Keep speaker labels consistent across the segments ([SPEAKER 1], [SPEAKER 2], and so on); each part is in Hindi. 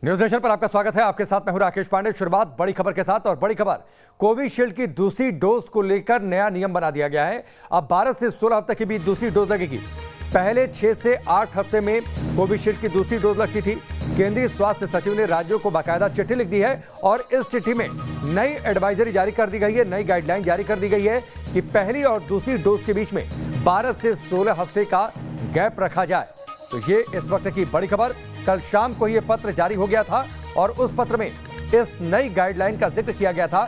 [SPEAKER 1] न्यूज नेशन पर आपका स्वागत है। आपके साथ मैं हूं राकेश पांडे। शुरुआत बड़ी खबर के साथ, और बड़ी खबर कोविशील्ड की दूसरी डोज को लेकर नया नियम बना दिया गया है। अब 12 से 16 हफ्ते के बीच दूसरी डोज लगेगी। पहले 6 से 8 हफ्ते में कोविशील्ड की दूसरी डोज लगती थी। केंद्रीय स्वास्थ्य सचिव ने राज्यों को बाकायदा चिट्ठी लिख दी है और इस चिट्ठी में नई एडवाइजरी जारी कर दी गई है, नई गाइडलाइन जारी कर दी गई है कि पहली और दूसरी डोज के बीच में 12 से 16 हफ्ते का गैप रखा जाए। तो ये इस वक्त की बड़ी खबर। कल शाम को यह पत्र जारी हो गया था और उस पत्र में इस नई गाइडलाइन का जिक्र किया गया था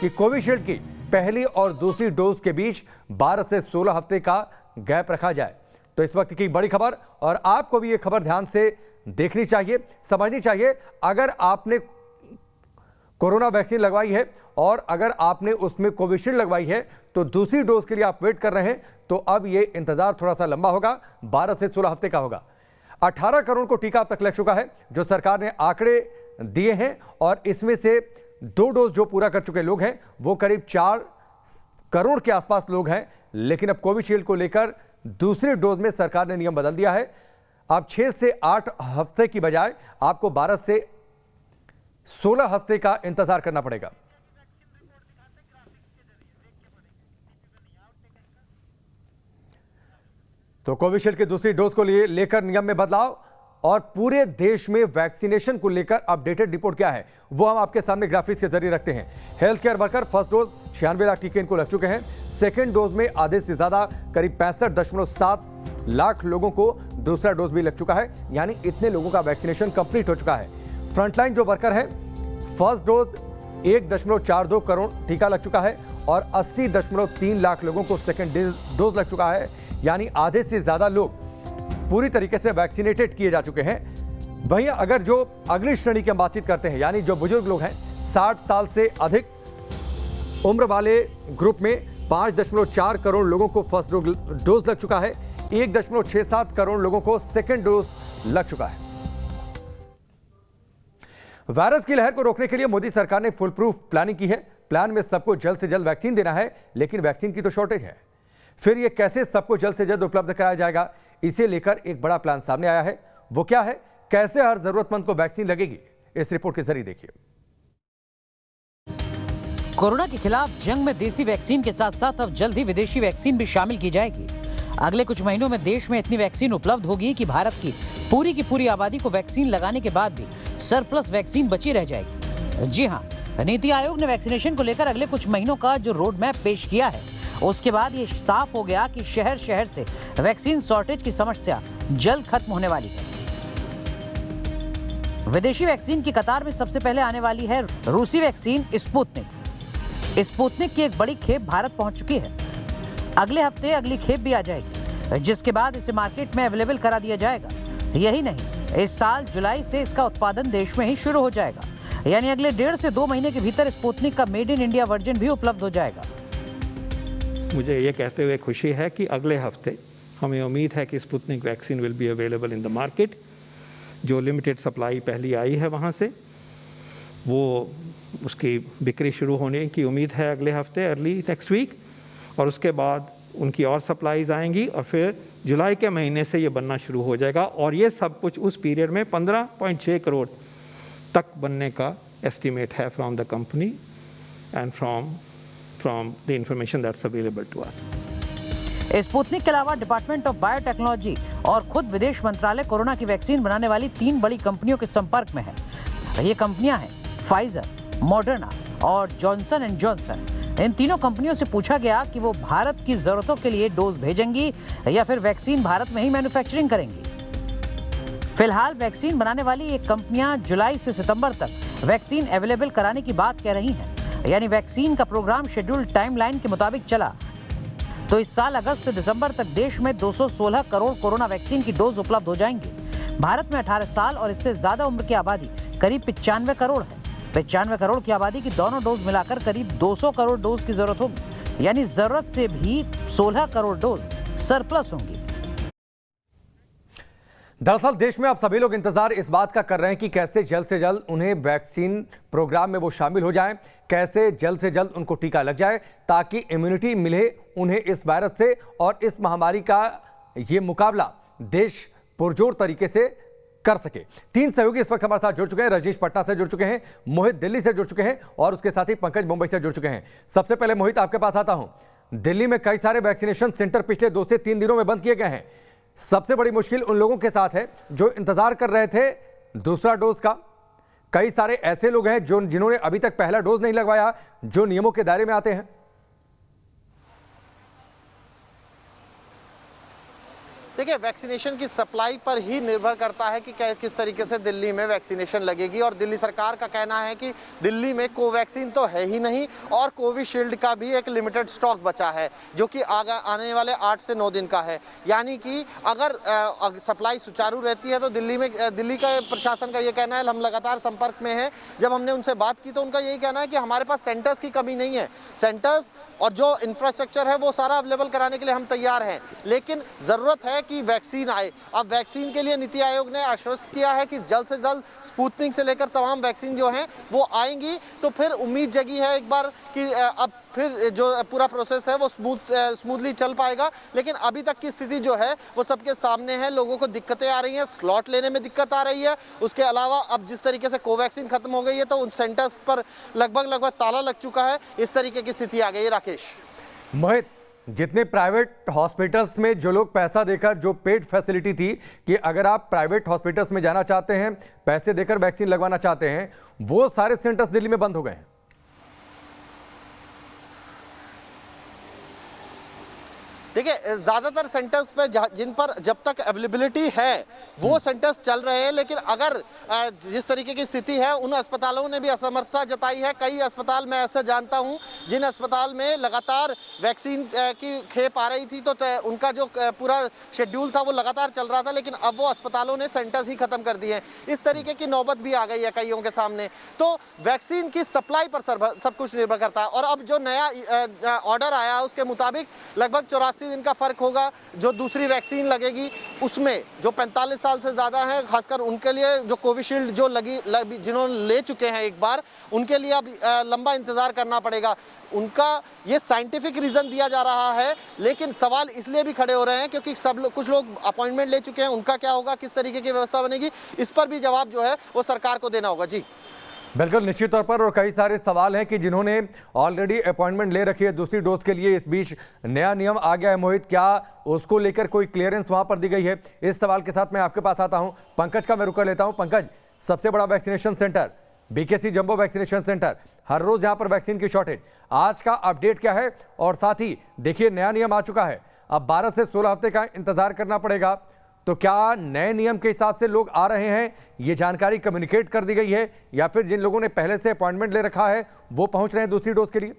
[SPEAKER 1] कि कोविशील्ड की पहली और दूसरी डोज के बीच 12 से 16 हफ्ते का गैप रखा जाए। तो इस वक्त की बड़ी खबर, और आपको भी ये खबर ध्यान से देखनी चाहिए, समझनी चाहिए। अगर आपने कोरोना वैक्सीन लगवाई है और अगर आपने उसमें कोविशील्ड लगवाई है तो दूसरी डोज के लिए आप वेट कर रहे हैं, तो अब ये इंतजार थोड़ा सा लंबा होगा, 12 से 16 हफ्ते का होगा। 18 करोड़ को टीका अब तक लग चुका है, जो सरकार ने आंकड़े दिए हैं, और इसमें से 2 डोज जो पूरा कर चुके लोग हैं वो करीब 4 करोड़ के आसपास लोग हैं। लेकिन अब कोविशील्ड को लेकर दूसरे डोज में सरकार ने नियम बदल दिया है। अब 6 से 8 हफ्ते की बजाय आपको 12 से 16 हफ्ते का इंतजार करना पड़ेगा। तो कोविशील्ड की दूसरी डोज को लेकर नियम में बदलाव और पूरे देश में वैक्सीनेशन को लेकर अपडेटेड रिपोर्ट क्या है वो हम आपके सामने ग्राफिक्स के जरिए रखते हैं। Health care worker first dose 96 lakh टीके इनको लग चुके हैं। सेकेंड डोज में आधे से ज्यादा करीब 65.7 लाख लोगों को दूसरा डोज भी लग चुका है, यानी इतने लोगों का वैक्सीनेशन कंप्लीट हो चुका है। फ्रंटलाइन जो वर्कर है, फर्स्ट डोज 1.42 करोड़ टीका लग चुका है और 80.3 लाख लोगों को सेकेंड डोज लग चुका है, यानी आधे से ज्यादा लोग पूरी तरीके से वैक्सीनेटेड किए जा चुके हैं। वहीं अगर जो अगली श्रेणी की हम बातचीत करते हैं, यानी जो बुजुर्ग लोग हैं, 60 साल से अधिक उम्र वाले ग्रुप में 5.4 करोड़ लोगों को फर्स्ट डोज लग चुका है, 1.67 करोड़ लोगों को सेकेंड डोज लग चुका है। वायरस की लहर को रोकने के लिए मोदी सरकार ने फुल प्रूफ प्लानिंग की है। प्लान में सबको जल्द से जल्द वैक्सीन देना है, लेकिन वैक्सीन की तो शॉर्टेज है। फिर यह कैसे सबको जल्द से जल्द उपलब्ध कराया जाएगा, इसे लेकर एक बड़ा प्लान सामने आया है। वो क्या है, कैसे हर जरूरतमंद को वैक्सीन लगेगी, इस रिपोर्ट के जरिए देखिए।
[SPEAKER 2] कोरोना के खिलाफ जंग में देसी वैक्सीन के साथ साथ अब जल्द ही विदेशी वैक्सीन भी शामिल की जाएगी। अगले कुछ महीनों में देश में इतनी वैक्सीन उपलब्ध होगी कि भारत की पूरी आबादी को वैक्सीन लगाने के बाद भी सरप्लस वैक्सीन बची रह जाएगी। जी हाँ, नीति आयोग ने वैक्सीनेशन को लेकर अगले कुछ महीनों का जो रोड मैप पेश किया है, उसके बाद ये साफ हो गया कि शहर शहर से वैक्सीन शॉर्टेज की समस्या जल्द खत्म होने वाली है। विदेशी वैक्सीन की कतार में सबसे पहले आने वाली है रूसी वैक्सीन स्पुतनिक की एक बड़ी खेप भारत पहुंच चुकी है। अगले हफ्ते अगली खेप भी आ जाएगी, जिसके बाद इसे मार्केट में अवेलेबल करा दिया जाएगा। यही नहीं, इस साल जुलाई से इसका उत्पादन देश में ही शुरू हो जाएगा, यानी अगले 1.5 से 2 महीने के भीतर स्पुतनिक का मेड इन इंडिया वर्जन भी उपलब्ध हो जाएगा।
[SPEAKER 3] मुझे ये कहते हुए खुशी है कि अगले हफ्ते हमें उम्मीद है कि Sputnik vaccine will be available in the market. जो लिमिटेड सप्लाई पहली आई है वहाँ से वो उसकी बिक्री शुरू होने की उम्मीद है अगले हफ्ते, अर्ली नेक्स्ट वीक, और उसके बाद उनकी और सप्लाईज आएंगी और फिर जुलाई के महीने से ये बनना शुरू हो जाएगा। और ये सब कुछ उस पीरियड में 15.6 करोड़ तक बनने का एस्टिमेट है from the company and from the information that's available to us.
[SPEAKER 2] Sputnik के अलावा डिपार्टमेंट ऑफ बायोटेक्नोलॉजी और खुद विदेश मंत्रालय कोरोना की वैक्सीन बनाने वाली 3 बड़ी कंपनियों के संपर्क में है। ये कंपनियां हैं फाइजर, मॉडर्ना और जॉनसन एंड जॉनसन। इन तीनों कंपनियों से पूछा गया कि वो भारत की जरूरतों के लिए डोज भेजेंगी या फिर वैक्सीन भारत में ही मैन्युफैक्चरिंग करेंगी। फिलहाल वैक्सीन बनाने वाली ये कंपनियां जुलाई से सितंबर तक वैक्सीन अवेलेबल कराने की बात कह रही हैं, यानी वैक्सीन का प्रोग्राम शेड्यूल टाइमलाइन के मुताबिक चला तो इस साल अगस्त से दिसंबर तक देश में 216 करोड़ कोरोना वैक्सीन की डोज उपलब्ध हो जाएंगी। भारत में 18 साल और इससे ज्यादा उम्र की आबादी करीब 95 करोड़ है। 95 करोड़ की आबादी की दोनों डोज मिलाकर करीब 200 करोड़ डोज की जरूरत होगी, यानी जरूरत से भी 16 करोड़ डोज सरप्लस होंगी।
[SPEAKER 1] दरअसल देश में अब सभी लोग इंतजार इस बात का कर रहे हैं कि कैसे जल्द से जल्द उन्हें वैक्सीन प्रोग्राम में वो शामिल हो जाएं, कैसे जल्द से जल्द उनको टीका लग जाए ताकि इम्यूनिटी मिले उन्हें इस वायरस से, और इस महामारी का ये मुकाबला देश पुरजोर तरीके से कर सके। 3 सहयोगी इस वक्त हमारे साथ जुड़ चुके हैं। रजनीश पटना से जुड़ चुके हैं, मोहित दिल्ली से जुड़ चुके हैं और उसके साथ ही पंकज मुंबई से जुड़ चुके हैं। सबसे पहले मोहित, आपके पास आता हूं। दिल्ली में कई सारे वैक्सीनेशन सेंटर पिछले 2 से 3 दिनों में बंद किए गए हैं। सबसे बड़ी मुश्किल उन लोगों के साथ है जो इंतजार कर रहे थे दूसरा डोज का। कई सारे ऐसे लोग हैं जिन्होंने अभी तक पहला डोज नहीं लगवाया, जो नियमों के दायरे में आते हैं।
[SPEAKER 4] देखिए, वैक्सीनेशन की सप्लाई पर ही निर्भर करता है कि किस तरीके से दिल्ली में वैक्सीनेशन लगेगी। और दिल्ली सरकार का कहना है कि दिल्ली में कोवैक्सीन तो है ही नहीं और कोविशील्ड का भी एक लिमिटेड स्टॉक बचा है, जो कि आने वाले 8 से 9 दिन का है। यानी कि अगर सप्लाई सुचारू रहती है तो दिल्ली का प्रशासन का ये कहना है, हम लगातार संपर्क में हैं। जब हमने उनसे बात की तो उनका यही कहना है कि हमारे पास सेंटर्स की कमी नहीं है, सेंटर्स और जो इंफ्रास्ट्रक्चर है वो सारा अवेलेबल कराने के लिए हम तैयार हैं, लेकिन ज़रूरत है कि वैक्सीन आए। अब वैक्सीन के लिए नीति आयोग ने आश्वस्त किया है कि जल्द से जल्द स्पुतनिक से लेकर तमाम वैक्सीन जो हैं वो आएंगी, तो फिर उम्मीद जगी है एक बार कि अब फिर जो पूरा प्रोसेस है वो स्मूथली चल पाएगा। लेकिन अभी तक की स्थिति जो है वो सबके सामने है। लोगों को दिक्कतें आ रही हैं, स्लॉट लेने में दिक्कत आ रही है। उसके अलावा अब जिस तरीके से कोवैक्सीन खत्म हो गई है तो उन सेंटर्स पर लगभग ताला लग चुका है। इस तरीके की स्थिति आ गई है। राकेश,
[SPEAKER 1] मोहित, जितने प्राइवेट हॉस्पिटल्स में जो लोग पैसा देकर, जो पेड फैसिलिटी थी कि अगर आप प्राइवेट हॉस्पिटल्स में जाना चाहते हैं, पैसे देकर वैक्सीन लगवाना चाहते हैं, वो सारे सेंटर्स दिल्ली में बंद हो गए हैं।
[SPEAKER 4] देखिए, ज़्यादातर सेंटर्स पे जिन पर जब तक अवेलेबिलिटी है वो सेंटर्स चल रहे हैं, लेकिन अगर जिस तरीके की स्थिति है उन अस्पतालों ने भी असमर्थता जताई है। कई अस्पताल मैं ऐसे जानता हूं जिन अस्पताल में लगातार वैक्सीन की खेप आ रही थी, तो उनका जो पूरा शेड्यूल था वो लगातार चल रहा था, लेकिन अब वो अस्पतालों ने सेंटर्स ही खत्म कर दिए हैं। इस तरीके की नौबत भी आ गई है कईयों के सामने। तो वैक्सीन की सप्लाई पर सब कुछ निर्भर करता है। और अब जो नया ऑर्डर आया उसके मुताबिक लगभग 84 दिन का फर्क होगा। जो दूसरी वैक्सीन लगेगी उसमें जो 45 साल से ज़्यादा है, खासकर उनके लिए जो कोविशील्ड जो जिन्होंने ले चुके हैं एक बार, उनके लिए अब लंबा इंतज़ार करना पड़ेगा। उनका ये साइंटिफिक रीज़न दिया जा रहा है, लेकिन सवाल इसलिए भी खड़े हो रहे हैं क्योंकि कुछ लोग अपॉइंटमेंट ले चुके हैं। उनका क्या होगा, किस तरीके की व्यवस्था बनेगी, इस पर भी जवाब जो है वो सरकार को देना होगा। जी
[SPEAKER 1] बिल्कुल, निश्चित तौर पर। और कई सारे सवाल हैं कि जिन्होंने ऑलरेडी अपॉइंटमेंट ले रखी है दूसरी डोज के लिए, इस बीच नया नियम आ गया है। मोहित, क्या उसको लेकर कोई क्लियरेंस वहां पर दी गई है? इस सवाल के साथ मैं आपके पास आता हूं। पंकज का मैं रुक कर लेता हूं। पंकज, सबसे बड़ा vaccination centre BKC jumbo vaccination centre, हर रोज यहां पर वैक्सीन की शॉर्टेज, आज का अपडेट क्या है? और साथ ही देखिए, नया नियम आ चुका है, अब 12 से 16 हफ्ते का इंतजार करना पड़ेगा। तो क्या नए नियम के हिसाब से लोग आ रहे हैं, ये जानकारी कम्युनिकेट कर दी गई है, या फिर जिन लोगों ने पहले से अपॉइंटमेंट ले रखा है वो पहुंच रहे हैं दूसरी डोज के लिए?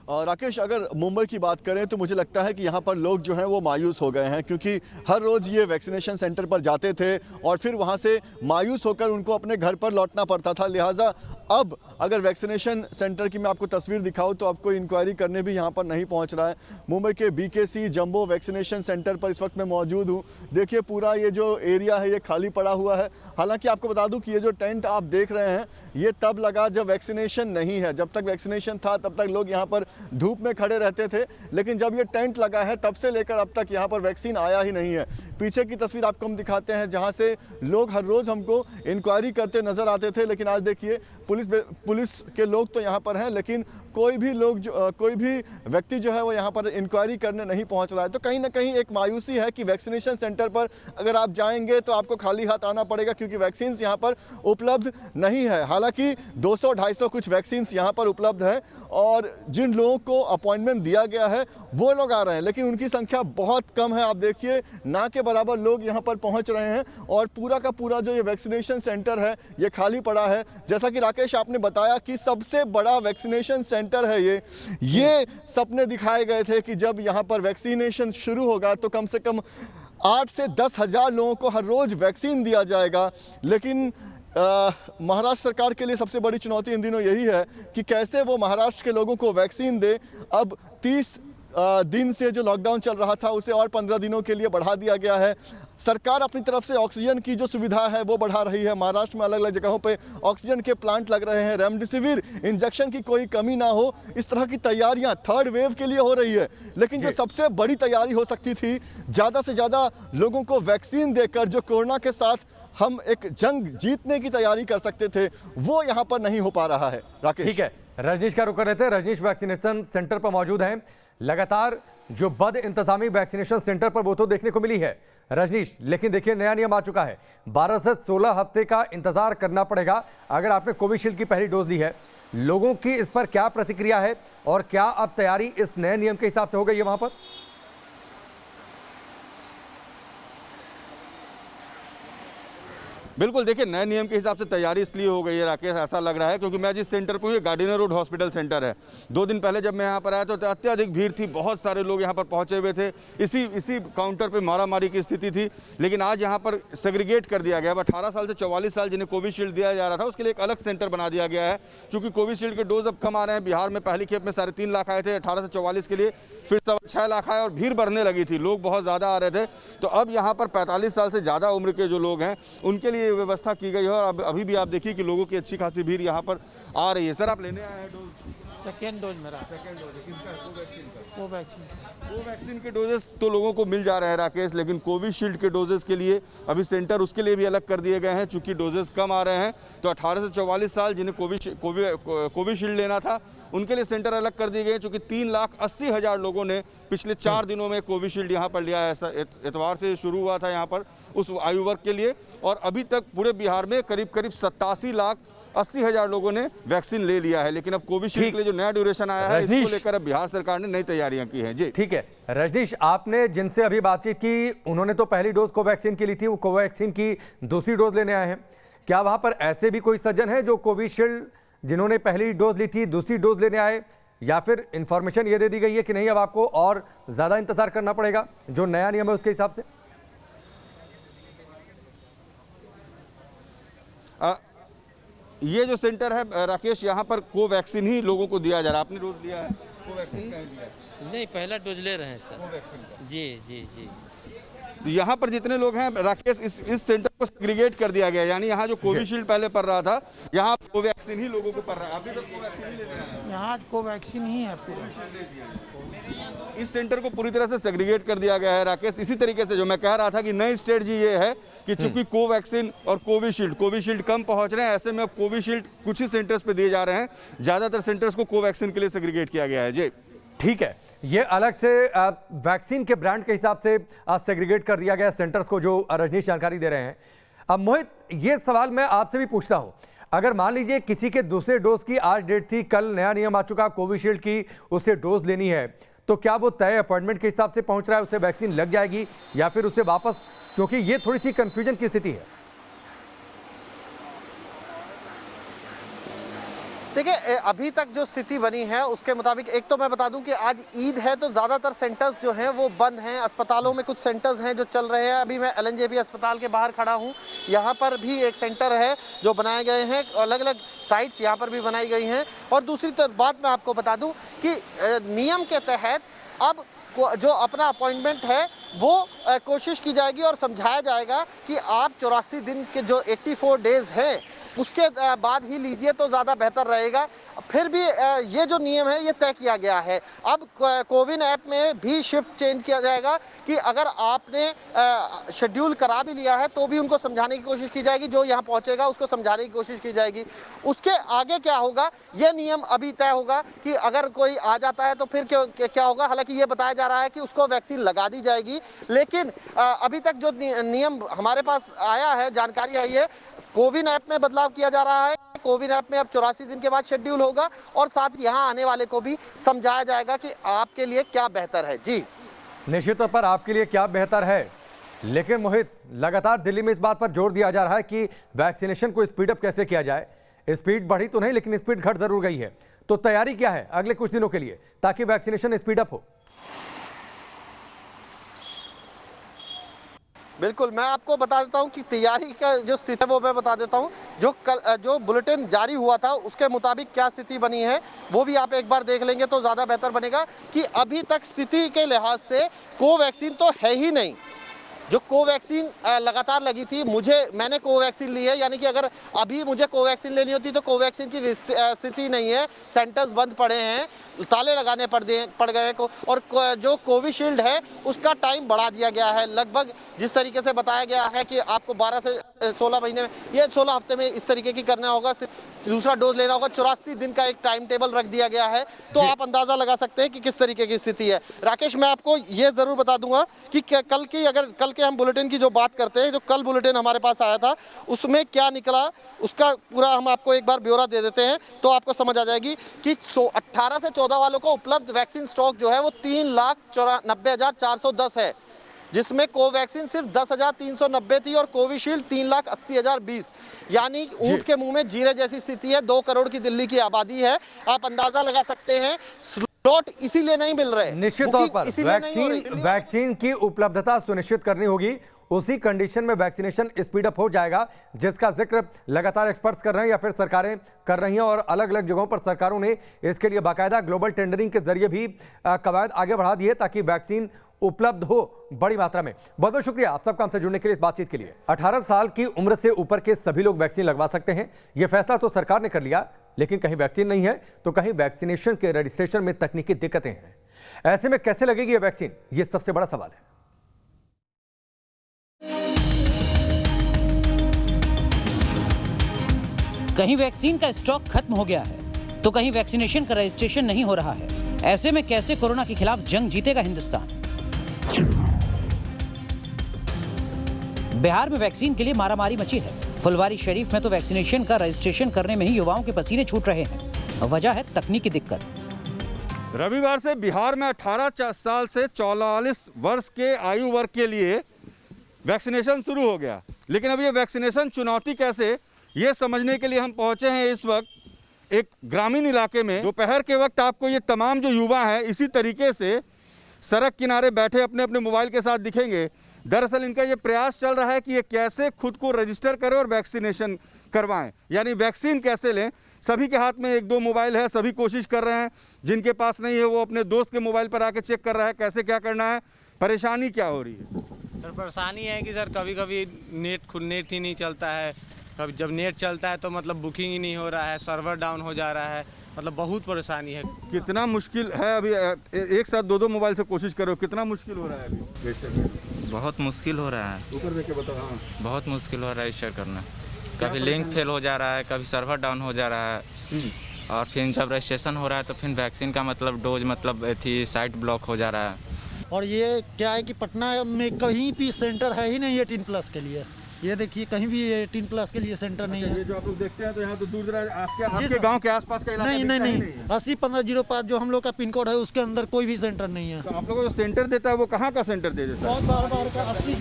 [SPEAKER 5] राकेश, अगर मुंबई की बात करें तो मुझे लगता है कि यहाँ पर लोग जो हैं वो मायूस हो गए हैं, क्योंकि हर रोज़ ये वैक्सीनेशन सेंटर पर जाते थे और फिर वहाँ से मायूस होकर उनको अपने घर पर लौटना पड़ता था। लिहाजा अब अगर वैक्सीनेशन सेंटर की मैं आपको तस्वीर दिखाऊं तो आपको इंक्वायरी करने भी यहाँ पर नहीं पहुँच रहा है। मुंबई के बीकेसी जंबो वैक्सीनेशन सेंटर पर इस वक्त मैं मौजूद हूँ। देखिए, पूरा ये जो एरिया है ये खाली पड़ा हुआ है। हालांकि आपको बता दूं कि ये जो टेंट आप देख रहे हैं ये तब लगा जब वैक्सीनेशन नहीं है। जब तक वैक्सीनेशन था तब तक लोग यहाँ पर धूप में खड़े रहते थे, लेकिन जब ये टेंट लगा है तब से लेकर अब तक यहाँ पर वैक्सीन आया ही नहीं है। पीछे की तस्वीर आपको हम दिखाते हैं जहाँ से लोग हर रोज़ हमको इंक्वायरी करते नजर आते थे, लेकिन आज देखिए पुलिस के लोग तो यहाँ पर हैं, लेकिन कोई भी व्यक्ति जो है वो यहाँ पर इंक्वायरी करने नहीं पहुँच रहा है। तो कहीं ना कहीं एक मायूसी है कि वैक्सीनेशन सेंटर पर अगर आप जाएंगे तो आपको खाली हाथ आना पड़ेगा, क्योंकि वैक्सीन यहाँ पर उपलब्ध नहीं है। हालांकि 200-250 कुछ वैक्सीन यहाँ पर उपलब्ध है और जिन लोगों को अपॉइंटमेंट दिया गया है वो लोग आ रहे हैं, लेकिन उनकी संख्या बहुत कम है। आप देखिए, ना के बराबर लोग यहाँ पर पहुँच रहे हैं और पूरा का पूरा जो ये वैक्सीनेशन सेंटर है ये खाली पड़ा है। जैसा कि राकेश आपने बताया कि सबसे बड़ा वैक्सीनेशन सेंटर है ये सपने दिखाए गए थे कि जब यहाँ पर वैक्सीनेशन शुरू होगा तो कम से कम 8 से 10 हज़ार लोगों को हर रोज़ वैक्सीन दिया जाएगा। लेकिन महाराष्ट्र सरकार के लिए सबसे बड़ी चुनौती इन दिनों यही है कि कैसे वो महाराष्ट्र के लोगों को वैक्सीन दे। अब 30 दिन से जो लॉकडाउन चल रहा था उसे और 15 दिनों के लिए बढ़ा दिया गया है। सरकार अपनी तरफ से ऑक्सीजन की जो सुविधा है वो बढ़ा रही है। महाराष्ट्र में अलग अलग जगहों पे ऑक्सीजन के प्लांट लग रहे हैं, रेमडेसिविर इंजेक्शन की कोई कमी ना हो, इस तरह की तैयारियां थर्ड वेव के लिए हो रही है। लेकिन जो सबसे बड़ी तैयारी हो सकती थी, ज़्यादा से ज़्यादा लोगों को वैक्सीन देकर जो कोरोना के साथ हम एक जंग जीतने की तैयारी कर सकते थे, वो यहाँ पर नहीं हो पा रहा है। राकेश,
[SPEAKER 1] ठीक है, रजनीश का रुख कर रहे थे। रजनीश वैक्सीनेशन सेंटर पर मौजूद हैं। लगातार जो बद इंतजामी वैक्सीनेशन सेंटर पर वो तो देखने को मिली है रजनीश, लेकिन देखिए नया नियम आ चुका है। 12 से 16 हफ्ते का इंतजार करना पड़ेगा अगर आपने कोविशील्ड की पहली डोज ली है। लोगों की इस पर क्या प्रतिक्रिया है और क्या अब तैयारी इस नए नियम के हिसाब से हो गई है वहां पर?
[SPEAKER 6] बिल्कुल, देखिए नए नियम के हिसाब से तैयारी इसलिए हो गई है राकेश, ऐसा लग रहा है क्योंकि मैं जिस सेंटर पर हूँ, ये गार्डिनर रोड हॉस्पिटल सेंटर है। 2 दिन पहले जब मैं यहाँ पर आया तो अत्यधिक भीड़ थी, बहुत सारे लोग यहाँ पर पहुँचे हुए थे। इसी काउंटर पे मारामारी की स्थिति थी। लेकिन आज यहाँ पर सेग्रीगेट कर दिया गया। अब 18 साल से 44 साल जिन्हें कोविशील्ड दिया जा रहा था उसके लिए एक अलग सेंटर बना दिया गया है। क्योंकि कोविशील्ड के डोज अब कम आ रहे हैं। बिहार में पहली खेप में 3.5 लाख आए थे 18 से 44 के लिए, फिर 6.25 लाख आए और भीड़ बढ़ने लगी थी, लोग बहुत ज़्यादा आ रहे थे। तो अब यहाँ पर 45 साल से ज़्यादा उम्र के जो लोग हैं उनके लिए व्यवस्था की गई है। और अभी भी आप देखिए कि लोगों की अच्छी खासी भीड़ यहाँ पर आ रही है। सर, आप लेने आए हैं डोज?
[SPEAKER 7] सेकेंड डोज मेरा।
[SPEAKER 6] सेकेंड डोज किसका? कोवैक्सीन का।
[SPEAKER 7] कोवैक्सीन।
[SPEAKER 6] कोवैक्सीन के डोजेस तो लोगों को मिल जा रहे हैं राकेश, लेकिन कोविशील्ड के डोजेस के लिए अभी सेंटर उसके लिए भी अलग कर दिए गए हैं। चूंकि डोजेस कम आ रहे हैं तो 18 से 44 साल जिन्हें कोविशील्ड लेना था उनके लिए सेंटर अलग कर दिए गए हैं। चूंकि 3,80,000 लोगों ने पिछले 4 दिनों में कोविशील्ड यहाँ पर लिया है। ऐसा इतवार से शुरू हुआ था यहाँ पर उस आयु वर्ग के लिए, और अभी तक पूरे बिहार में करीब 87,80,000 लोगों ने वैक्सीन ले लिया है। लेकिन अब कोविशील्ड के लिए जो नया ड्यूरेशन आया है इसको लेकर अब बिहार सरकार ने नई तैयारियां की हैं। जी
[SPEAKER 1] ठीक है रजनीश, आपने जिनसे अभी बातचीत की उन्होंने तो पहली डोज कोवैक्सीन की ली थी, वो कोवैक्सीन की दूसरी डोज लेने आए हैं। क्या वहां पर ऐसे भी कोई सज्जन है जो कोविशील्ड जिन्होंने पहली डोज ली थी दूसरी डोज लेने आए, या फिर इंफॉर्मेशन ये दे दी गई है कि नहीं अब आपको और ज्यादा इंतजार करना पड़ेगा जो नया नियम है उसके हिसाब से?
[SPEAKER 6] ये जो सेंटर है राकेश, यहाँ पर कोवैक्सीन ही लोगों को दिया जा रहा है। आपने डोज लिया है कोवैक्सीन का?
[SPEAKER 7] नहीं, पहला डोज ले रहे हैं सर। जी जी जी।
[SPEAKER 6] यहाँ पर जितने लोग हैं राकेश, इस सेंटर को सेग्रीगेट कर दिया गया। यानी यहाँ जो कोविशील्ड पहले पड़ रहा था, यहाँ कोवैक्सीन ही लोगों को पड़ रहा है। अभी तक कोवैक्सीन ही ले रहे हैं।
[SPEAKER 7] यहाँ कोवैक्सीन ही है पूरा।
[SPEAKER 6] इस सेंटर को पूरी तरह से सेग्रीगेट कर दिया गया है राकेश। इसी तरीके से जो मैं कह रहा था कि नई स्ट्रेटजी ये है कि चूंकि कोवैक्सीन और कोविशील्ड कम पहुंच रहे हैं, ऐसे में अब कोविशील्ड कुछ ही सेंटर्स पे दिए जा रहे हैं। ज्यादातर सेंटर्स को कोवैक्सीन के लिए सेग्रीगेट किया गया है। जी
[SPEAKER 1] ठीक है, ये अलग से वैक्सीन के ब्रांड के हिसाब से सेग्रीगेट कर दिया गया सेंटर्स को, जो रजनीश जानकारी दे रहे हैं। अब मोहित, ये सवाल मैं आपसे भी पूछता हूं, अगर मान लीजिए किसी के दूसरे डोज की आज डेट थी, कल नया नियम आ चुका कोविशील्ड की, उसे डोज लेनी है, तो क्या वो तय अपॉइंटमेंट के हिसाब से पहुंच रहा है, उसे वैक्सीन लग जाएगी या फिर उसे वापस, क्योंकि ये थोड़ी सी कंफ्यूजन की स्थिति है।
[SPEAKER 4] देखिए, अभी तक जो स्थिति बनी है उसके मुताबिक, एक तो मैं बता दूं कि आज ईद है तो ज़्यादातर सेंटर्स जो हैं वो बंद हैं। अस्पतालों में कुछ सेंटर्स हैं जो चल रहे हैं। अभी मैं LNJP अस्पताल के बाहर खड़ा हूं, यहाँ पर भी एक सेंटर है जो बनाए गए हैं, अलग अलग साइट्स यहाँ पर भी बनाई गई हैं। और दूसरी बात मैं आपको बता दूँ कि नियम के तहत अब जो अपना अपॉइंटमेंट है वो कोशिश की जाएगी और समझाया जाएगा कि आप 84 दिन के जो 84 डेज हैं उसके बाद ही लीजिए तो ज़्यादा बेहतर रहेगा। फिर भी ये जो नियम है ये तय किया गया है। अब कोविन ऐप में भी शिफ्ट चेंज किया जाएगा कि अगर आपने शेड्यूल करा भी लिया है तो भी उनको समझाने की कोशिश की जाएगी, जो यहाँ पहुँचेगा उसको समझाने की कोशिश की जाएगी। उसके आगे क्या होगा ये नियम अभी तय होगा कि अगर कोई आ जाता है तो फिर क्या होगा। हालांकि ये बताया जा रहा है कि उसको वैक्सीन लगा दी जाएगी, लेकिन अभी तक जो नियम हमारे पास आया है, जानकारी आई है, कोविन ऐप में बदलाव किया जा रहा है। कोविन ऐप में अब 84 दिन के बाद शेड्यूल होगा और साथ यहाँ आने वाले को भी समझाया जाएगा कि आपके लिए क्या बेहतर है। जी
[SPEAKER 1] निश्चित तौर पर आपके लिए क्या बेहतर है, लेकिन मोहित, लगातार दिल्ली में इस बात पर जोर दिया जा रहा है कि वैक्सीनेशन को स्पीडअप कैसे किया जाए। स्पीड बढ़ी तो नहीं, लेकिन स्पीड घट जरूर गई है। तो तैयारी क्या है अगले कुछ दिनों के लिए ताकि वैक्सीनेशन स्पीडअप हो?
[SPEAKER 4] बिल्कुल, मैं आपको बता देता हूं कि तैयारी का जो स्थिति है वो मैं बता देता हूं। जो बुलेटिन जारी हुआ था उसके मुताबिक क्या स्थिति बनी है वो भी आप एक बार देख लेंगे तो ज़्यादा बेहतर बनेगा कि अभी तक स्थिति के लिहाज से कोवैक्सीन तो है ही नहीं। जो कोवैक्सीन लगातार लगी थी, मैंने कोवैक्सीन ली है, यानी कि अगर अभी मुझे कोवैक्सीन लेनी होती तो कोवैक्सीन की स्थिति नहीं है। सेंटर्स बंद पड़े हैं, ताले लगाने पड़ गए हैं और जो कोविशील्ड है उसका टाइम बढ़ा दिया गया है। लगभग जिस तरीके से बताया गया है कि आपको 12 से 16 महीने में, ये 16 हफ्ते में इस तरीके की करना होगा, दूसरा डोज लेना होगा। 84 दिन का एक टाइम टेबल रख दिया गया है, तो आप अंदाजा लगा सकते हैं कि किस तरीके की स्थिति है। राकेश, मैं आपको ये जरूर बता दूंगा कि कल के हम बुलेटिन की जो बात करते हैं, जो कल बुलेटिन हमारे पास आया था उसमें क्या निकला उसका पूरा हम आपको एक बार ब्यौरा दे देते हैं तो आपको समझ आ जाएगी कि 18 से 14 वालों को उपलब्ध वैक्सीन स्टॉक जो है वो 3,94,410 है, जिसमें कोवैक्सीन सिर्फ 10,390 थी और कोविशील्ड 3,80,020, यानी ऊंट के मुंह में जीरे जैसी स्थिति है। 2 करोड़ की दिल्ली की आबादी है, आप अंदाजा लगा सकते हैं। स्लॉट इसीलिए नहीं मिल रहे,
[SPEAKER 1] निश्चित तौर पर वैक्सीन की उपलब्धता सुनिश्चित करनी होगी। उसी कंडीशन में वैक्सीनेशन स्पीड अप हो जाएगा, जिसका जिक्र लगातार एक्सपर्ट्स कर रहे हैं या फिर सरकारें कर रही हैं और अलग अलग जगहों पर सरकारों ने इसके लिए बाकायदा ग्लोबल टेंडरिंग के जरिए भी कवायद आगे बढ़ा दी है ताकि वैक्सीन उपलब्ध हो बड़ी मात्रा में। बहुत बहुत शुक्रिया आप सबका हमसे जुड़ने के लिए, इस बातचीत के लिए। 18 साल की उम्र से ऊपर के सभी लोग वैक्सीन लगवा सकते हैं, यह फैसला तो सरकार ने कर लिया, लेकिन कहीं वैक्सीन नहीं है तो कहीं वैक्सीनेशन के रजिस्ट्रेशन में तकनीकी दिक्कतें हैं। ऐसे में कैसे लगेगी यह वैक्सीन, यह सबसे बड़ा सवाल है।
[SPEAKER 2] कहीं वैक्सीन का स्टॉक खत्म हो गया है तो कहीं वैक्सीनेशन का रजिस्ट्रेशन नहीं हो रहा है। ऐसे में कैसे कोरोना के खिलाफ जंग जीतेगा हिंदुस्तान? बिहार में वैक्सीन के लिए मारामारी मची है। फुलवारी शरीफ में तो वैक्सीनेशन का रजिस्ट्रेशन करने में ही युवाओं के पसीने छूट रहे हैं। वजह है तकनीकी दिक्कत।
[SPEAKER 6] रविवार से बिहार में 18 साल से 44 वर्ष के आयु वर्ग के लिए वैक्सीनेशन शुरू हो गया, लेकिन अब ये वैक्सीनेशन चुनौती कैसे, ये समझने के लिए हम पहुंचे हैं इस वक्त एक ग्रामीण इलाके में। दोपहर के वक्त आपको ये तमाम जो युवा हैं इसी तरीके से सड़क किनारे बैठे अपने अपने मोबाइल के साथ दिखेंगे। दरअसल इनका ये प्रयास चल रहा है कि ये कैसे खुद को रजिस्टर करें और वैक्सीनेशन करवाएं, यानी वैक्सीन कैसे लें। सभी के हाथ में 1-2 मोबाइल है, सभी कोशिश कर रहे हैं। जिनके पास नहीं है वो अपने दोस्त के मोबाइल पर आके चेक कर रहा है कैसे क्या करना है। परेशानी क्या हो रही है?
[SPEAKER 8] सर परेशानी है कि सर कभी कभी नेट ही नहीं चलता है, कभी जब नेट चलता है तो मतलब बुकिंग ही नहीं हो रहा है, सर्वर डाउन हो जा रहा है, मतलब बहुत परेशानी है।
[SPEAKER 6] कितना मुश्किल है अभी एक साथ 2-2 मोबाइल से कोशिश करो, कितना मुश्किल हो रहा है अभी?
[SPEAKER 9] बहुत मुश्किल हो रहा है,
[SPEAKER 6] ऊपर देख के बताओ। हाँ,
[SPEAKER 9] बहुत मुश्किल हो रहा है रजिस्टर करना। कभी लिंक फेल हो जा रहा है, कभी सर्वर डाउन हो जा रहा है, और फिर जब रजिस्ट्रेशन हो रहा है तो फिर वैक्सीन का मतलब डोज मतलब थी साइट ब्लॉक हो जा रहा है।
[SPEAKER 10] और ये क्या है कि पटना में कहीं भी सेंटर है ही नहीं 18+ के लिए। ये देखिए कहीं भी 18+ के लिए सेंटर नहीं है।
[SPEAKER 6] ये जो आप लोग देखते हैं तो यहाँ तो दूर दराज आपके गांव के आसपास का इलाका
[SPEAKER 10] नहीं 80-15-05 जो हम लोग का पिन कोड है उसके अंदर कोई भी सेंटर नहीं है।
[SPEAKER 6] तो आप लोगों को जो सेंटर देता है वो कहाँ का सेंटर दे देता है?
[SPEAKER 10] बहुत बार का 80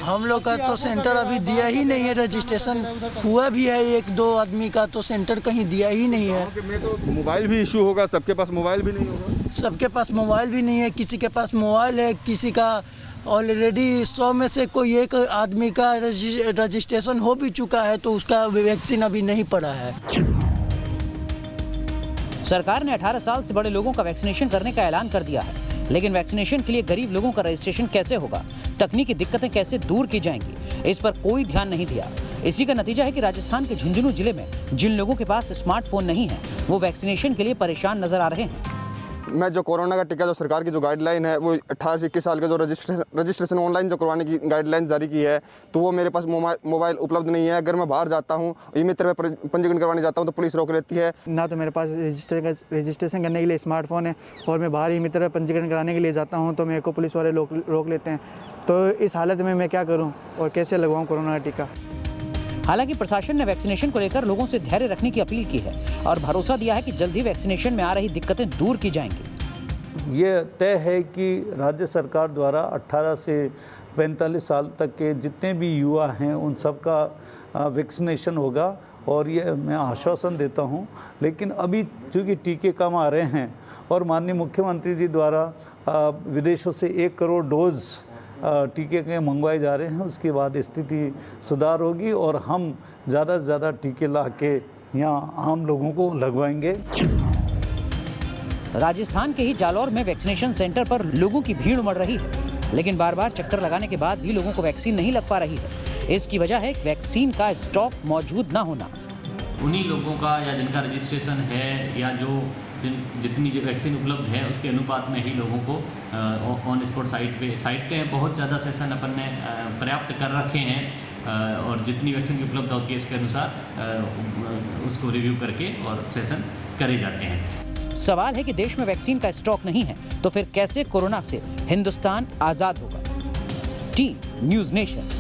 [SPEAKER 11] हम लोग का तो सेंटर अभी दिया ही नहीं है। रजिस्ट्रेशन हुआ भी है 1-2 आदमी का, तो सेंटर कहीं दिया ही नहीं है।
[SPEAKER 6] में तो मोबाइल भी इशू होगा, सबके पास मोबाइल भी नहीं होगा।
[SPEAKER 11] सबके पास मोबाइल भी नहीं है, किसी के पास मोबाइल है, किसी का ऑलरेडी 100 में से कोई एक आदमी का रजिस्ट्रेशन हो भी चुका है तो उसका वैक्सीन अभी नहीं पड़ा है।
[SPEAKER 2] सरकार ने 18 साल से बड़े लोगों का वैक्सीनेशन करने का ऐलान कर दिया है, लेकिन वैक्सीनेशन के लिए गरीब लोगों का रजिस्ट्रेशन कैसे होगा, तकनीकी दिक्कतें कैसे दूर की जाएंगी, इस पर कोई ध्यान नहीं दिया। इसी का नतीजा है कि राजस्थान के झुंझुनू जिले में जिन लोगों के पास स्मार्टफोन नहीं है वो वैक्सीनेशन के लिए परेशान नजर आ रहे हैं।
[SPEAKER 12] मैं जो कोरोना का टीका जो सरकार की जो गाइडलाइन है वो 18 से 21 साल के जो रजिस्ट्रेशन ऑनलाइन जो करवाने की गाइडलाइन जारी की है, तो वो मेरे पास मोबाइल उपलब्ध नहीं है। अगर मैं बाहर जाता हूँ, ई मित्र में पंजीकरण करवाने जाता हूँ तो पुलिस रोक लेती है।
[SPEAKER 10] ना तो मेरे पास रजिस्ट्रेशन करने के लिए स्मार्टफोन है और मैं बाहर ई मित्र में पंजीकरण कराने के लिए जाता हूँ तो मेरे को पुलिस वाले रोक लेते हैं। तो इस हालत में मैं क्या करूँ और कैसे लगवाऊँ कोरोना का टीका?
[SPEAKER 2] हालांकि प्रशासन ने वैक्सीनेशन को लेकर लोगों से धैर्य रखने की अपील की है और भरोसा दिया है कि जल्द ही वैक्सीनेशन में आ रही दिक्कतें दूर की जाएंगी।
[SPEAKER 13] ये तय है कि राज्य सरकार द्वारा 18 से 45 साल तक के जितने भी युवा हैं उन सब का वैक्सीनेशन होगा और ये मैं आश्वासन देता हूँ। लेकिन अभी चूँकि टीके कम आ रहे हैं और माननीय मुख्यमंत्री जी द्वारा विदेशों से 1 करोड़ डोज टीके के मंगवाए जा रहे हैं, उसके बाद स्थिति सुधार होगी और हम ज़्यादा से ज़्यादा टीके ला के यहाँ आम लोगों को लगवाएंगे।
[SPEAKER 2] राजस्थान के ही जालौर में वैक्सीनेशन सेंटर पर लोगों की भीड़ उमड़ रही है, लेकिन बार बार चक्कर लगाने के बाद भी लोगों को वैक्सीन नहीं लग पा रही है। इसकी वजह है वैक्सीन का स्टॉक मौजूद ना होना।
[SPEAKER 14] उन्हीं लोगों का या जिनका रजिस्ट्रेशन है या जो जितनी जो वैक्सीन उपलब्ध है उसके अनुपात में ही लोगों को ऑन स्पॉट साइट के बहुत ज़्यादा सेशन अपन ने पर्याप्त कर रखे हैं और जितनी वैक्सीन की उपलब्ध होती है उसके अनुसार उसको रिव्यू करके और सेशन करे जाते हैं।
[SPEAKER 2] सवाल है कि देश में वैक्सीन का स्टॉक नहीं है तो फिर कैसे कोरोना से हिंदुस्तान आजाद होगा? T news nation.